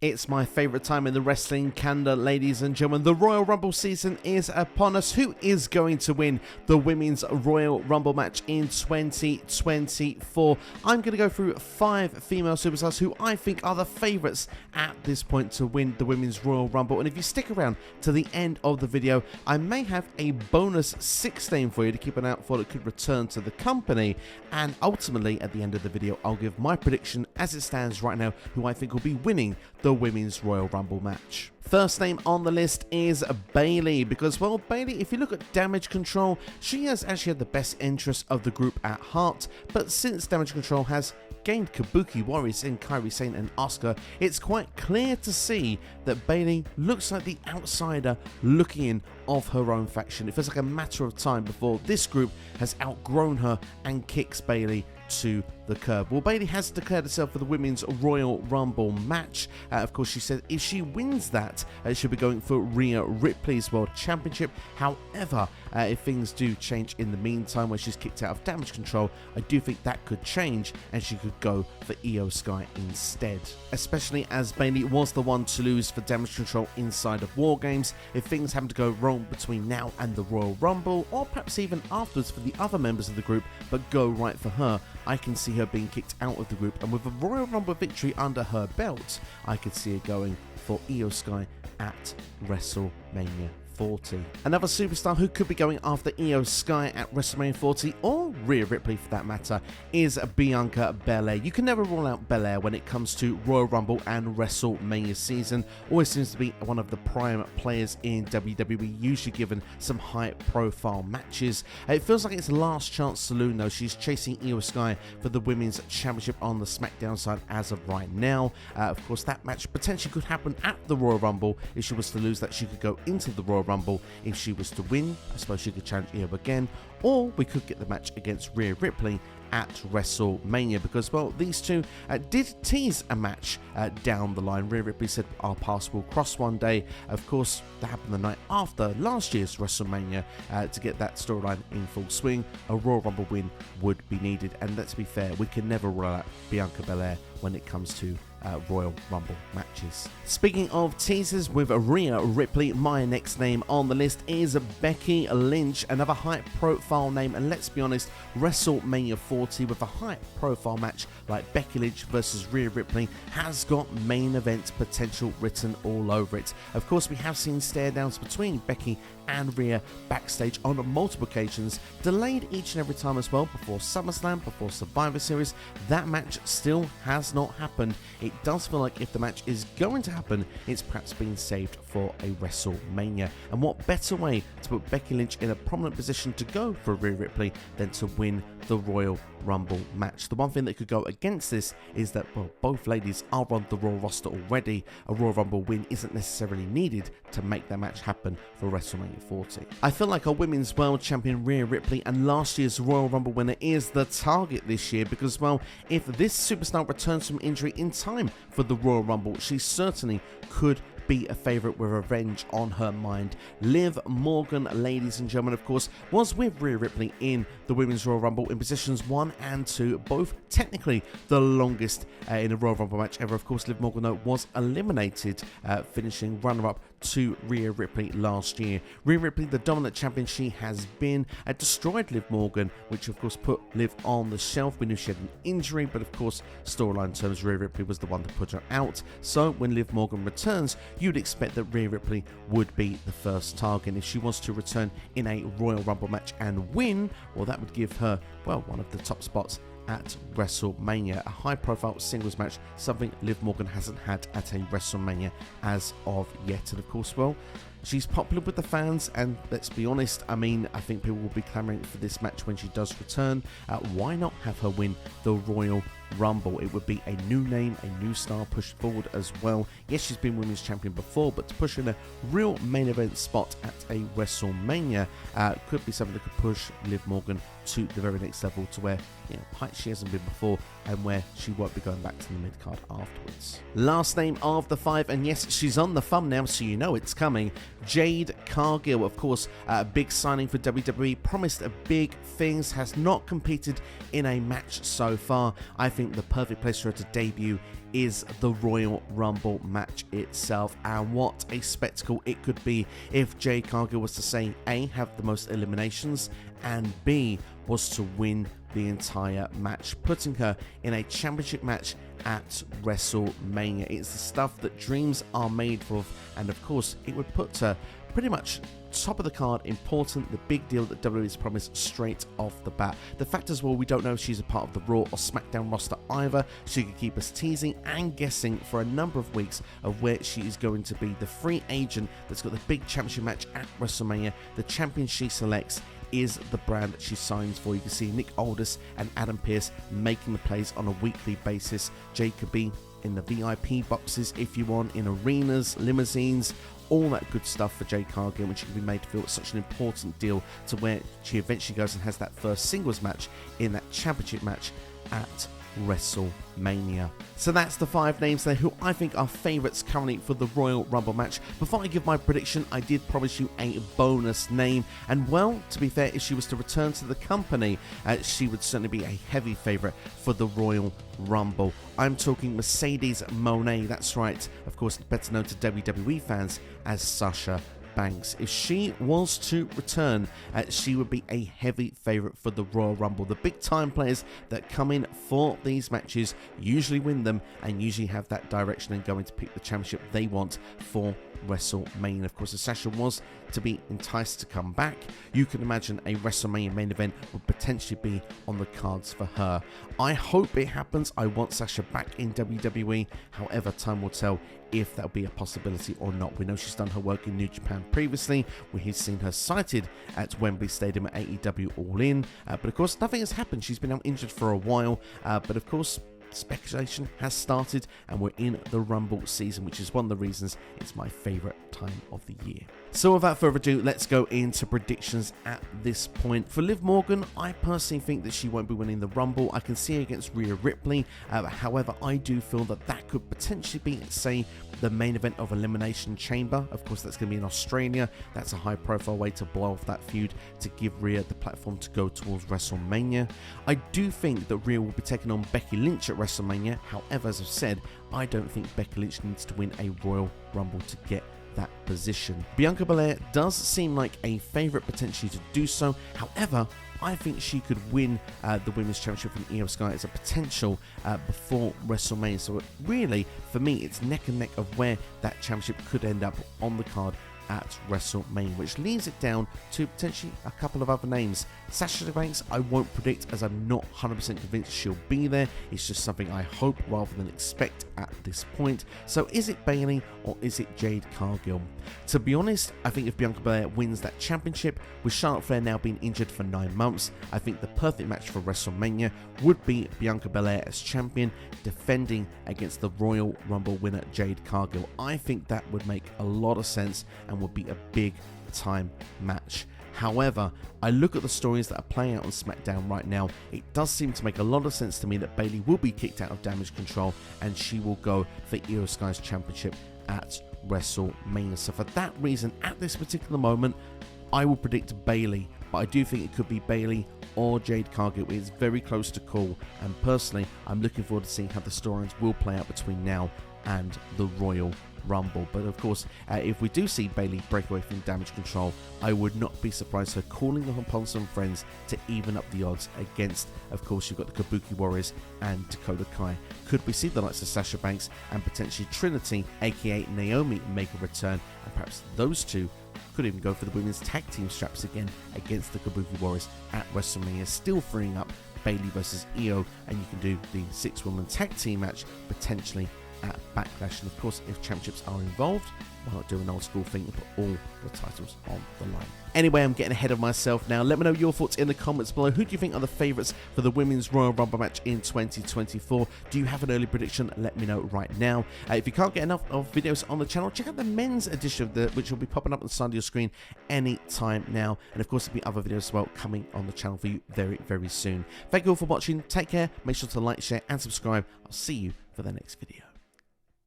It's my favourite time in the wrestling calendar, ladies and gentlemen. The Royal Rumble season is upon us. Who is going to win the Women's Royal Rumble match in 2024? I'm going to go through 5 female superstars who I think are the favourites at this point to win the Women's Royal Rumble. And if you stick around to the end of the video, I may have a bonus 16 for you to keep an eye out for that could return to the company. And ultimately, at the end of the video, I'll give my prediction as it stands right now, who I think will be winning the Women's Royal Rumble match. First name on the list is Bayley, because, well, Bayley, if you look at Damage Control, she has actually had the best interest of the group at heart, but since Damage Control has gained Kabuki Warriors in Kairi Sane and Asuka, it's quite clear to see that Bayley looks like the outsider looking in of her own faction. It feels like a matter of time before this group has outgrown her and kicks Bayley to the curb. Well, Bayley has declared herself for the Women's Royal Rumble match. Of course, she said if she wins that, she'll be going for Rhea Ripley's World Championship. However, if things do change in the meantime, when she's kicked out of Damage Control, I do think that could change and she could go for Io Sky instead. Especially as Bayley was the one to lose for Damage Control inside of War Games. If things happen to go wrong between now and the Royal Rumble, or perhaps even afterwards for the other members of the group, but go right for her, I can see her being kicked out of the group, and with a Royal Rumble victory under her belt, I could see her going for Io Sky at WrestleMania 40. Another superstar who could be going after Io Sky at WrestleMania 40, or Rhea Ripley for that matter, is Bianca Belair. You can never rule out Belair when it comes to Royal Rumble and WrestleMania season. Always seems to be one of the prime players in WWE, usually given some high profile matches. It feels like it's last chance saloon though. She's chasing Io Sky for the Women's Championship on the SmackDown side as of right now. Of course, that match potentially could happen at the Royal Rumble. If she was to lose that, she could go into the Royal Rumble. If she was to win, I suppose she could challenge Io again, or we could get the match against Rhea Ripley at WrestleMania, because, well, these two did tease a match down the line. Rhea Ripley said our paths will cross one day. Of course, that happened the night after last year's WrestleMania. To get that storyline in full swing, a Royal Rumble win would be needed, and let's be fair, we can never rule out Bianca Belair when it comes to Royal Rumble matches. Speaking of teasers with Rhea Ripley, my next name on the list is Becky Lynch, another high profile name, and let's be honest, WrestleMania 40 with a high profile match like Becky Lynch versus Rhea Ripley has got main event potential written all over it. Of course, we have seen stare downs between Becky and Rhea backstage on multiple occasions, delayed each and every time as well, before SummerSlam, before Survivor Series. That match still has not happened. It does feel like if the match is going to happen, it's perhaps been saved for a WrestleMania. And what better way to put Becky Lynch in a prominent position to go for Rhea Ripley than to win the Royal Rumble match? The one thing that could go against this is that, well, both ladies are on the Raw roster already. A Royal Rumble win isn't necessarily needed to make that match happen for WrestleMania 40. I feel like our Women's World Champion Rhea Ripley and last year's Royal Rumble winner is the target this year, because, well, if this superstar returns from injury in time for the Royal Rumble, she certainly could be a favourite with revenge on her mind. Liv Morgan, ladies and gentlemen, of course, was with Rhea Ripley in the Women's Royal Rumble in positions 1 and 2, both technically the longest in a Royal Rumble match ever. Of course, Liv Morgan, though, was eliminated, finishing runner-up to Rhea Ripley last year. Rhea Ripley, the dominant champion she has been, destroyed Liv Morgan, which of course put Liv on the shelf. We knew she had an injury, but of course, storyline terms, Rhea Ripley was the one to put her out. So when Liv Morgan returns, you'd expect that Rhea Ripley would be the first target. If she wants to return in a Royal Rumble match and win, well, that would give her, well, one of the top spots at WrestleMania, a high-profile singles match, something Liv Morgan hasn't had at a WrestleMania as of yet. And of course, well, she's popular with the fans, and let's be honest, I mean, I think people will be clamoring for this match when she does return. Why not have her win the Royal Rumble? It would be a new name, a new star pushed forward as well. Yes, she's been women's champion before, but to push in a real main event spot at a WrestleMania could be something that could push Liv Morgan to the very next level, to where, you know, heights she hasn't been before, and where she won't be going back to the mid-card afterwards. Last name of the 5, and yes, she's on the thumbnail, so you know it's coming. Jade Cargill, of course, a big signing for WWE, promised big things, has not competed in a match so far. I think the perfect place for her to debut is the Royal Rumble match itself, and what a spectacle it could be if Jade Cargill was to say A, have the most eliminations, and B, was to win the entire match, putting her in a championship match at WrestleMania. It's the stuff that dreams are made of, and of course it would put her pretty much top of the card, important, the big deal that WWE's promised straight off the bat. The fact as well, we don't know if she's a part of the Raw or SmackDown roster either, so you can keep us teasing and guessing for a number of weeks of where she is going to be. The free agent that's got the big championship match at WrestleMania, the champion she selects is the brand that she signs for. You can see Nick Aldis and Adam Pearce making the plays on a weekly basis. Jade could be in the VIP boxes if you want, in arenas, limousines, all that good stuff for Jade Cargill, which can be made to feel such an important deal to where she eventually goes and has that first singles match in that championship match at WrestleMania. So that's the 5 names there who I think are favourites currently for the Royal Rumble match. Before I give my prediction, I did promise you a bonus name, and well, to be fair, if she was to return to the company, she would certainly be a heavy favourite for the Royal Rumble. I'm talking Mercedes Moné, that's right, of course better known to WWE fans as Sasha Banks. If she was to return, she would be a heavy favourite for the Royal Rumble. The big time players that come in for these matches usually win them and usually have that direction and going to pick the championship they want for WrestleMania. Of course, if Sasha was to be enticed to come back, you can imagine a WrestleMania main event would potentially be on the cards for her. I hope it happens. I want Sasha back in WWE. However, time will tell if that will be a possibility or not. We know she's done her work in New Japan previously. We've seen her cited at Wembley Stadium at AEW All In. But of course, nothing has happened. She's been out injured for a while. But of course, speculation has started and we're in the Rumble season, which is one of the reasons it's my favourite time of the year. So without further ado, let's go into predictions at this point. For Liv Morgan, I personally think that she won't be winning the Rumble. I can see her against Rhea Ripley. However, I do feel that that could potentially be, say, the main event of Elimination Chamber. Of course, that's going to be in Australia. That's a high profile way to blow off that feud to give Rhea the platform to go towards WrestleMania. I do think that Rhea will be taking on Becky Lynch at WrestleMania. However, as I've said, I don't think Becky Lynch needs to win a Royal Rumble to get that position. Bianca Belair does seem like a favourite potentially to do so. However, I think she could win the Women's Championship from Io Sky as a potential before WrestleMania. So really, for me, it's neck and neck of where that championship could end up on the card at WrestleMania, which leaves it down to potentially a couple of other names. Sasha Banks, I won't predict as I'm not 100% convinced she'll be there. It's just something I hope rather than expect at this point. So is it Bayley or is it Jade Cargill? To be honest, I think if Bianca Belair wins that championship, with Charlotte Flair now being injured for 9 months, I think the perfect match for WrestleMania would be Bianca Belair as champion, defending against the Royal Rumble winner Jade Cargill. I think that would make a lot of sense and would be a big time match. However, I look at the stories that are playing out on SmackDown right now. It does seem to make a lot of sense to me that Bayley will be kicked out of Damage Control and she will go for Io Sky's championship at WrestleMania. So for that reason, at this particular moment, I will predict Bayley, but I do think it could be Bayley or Jade Cargill. It's very close to call, and personally, I'm looking forward to seeing how the storylines will play out between now and the Royal Rumble. But of course, if we do see Bayley break away from Damage Control, I would not be surprised her calling upon some friends to even up the odds against, of course, you've got the Kabuki Warriors and Dakota Kai. Could we see the likes of Sasha Banks and potentially Trinity, aka Naomi, make a return, and perhaps those two could even go for the women's tag team straps again against the Kabuki Warriors at WrestleMania, still freeing up Bayley versus Io, and you can do the 6-woman tag team match potentially at Backlash. And of course, if championships are involved, why not do an old school thing and put all the titles on the line? Anyway, I'm getting ahead of myself now. Let me know your thoughts in the comments below. Who do you think are the favourites for the Women's Royal Rumble match in 2024? Do you have an early prediction? Let me know right now. If you can't get enough of videos on the channel, check out the men's edition of which will be popping up on the side of your screen any time now. And of course, there'll be other videos as well coming on the channel for you very, very soon. Thank you all for watching. Take care. Make sure to like, share and subscribe. I'll see you for the next video.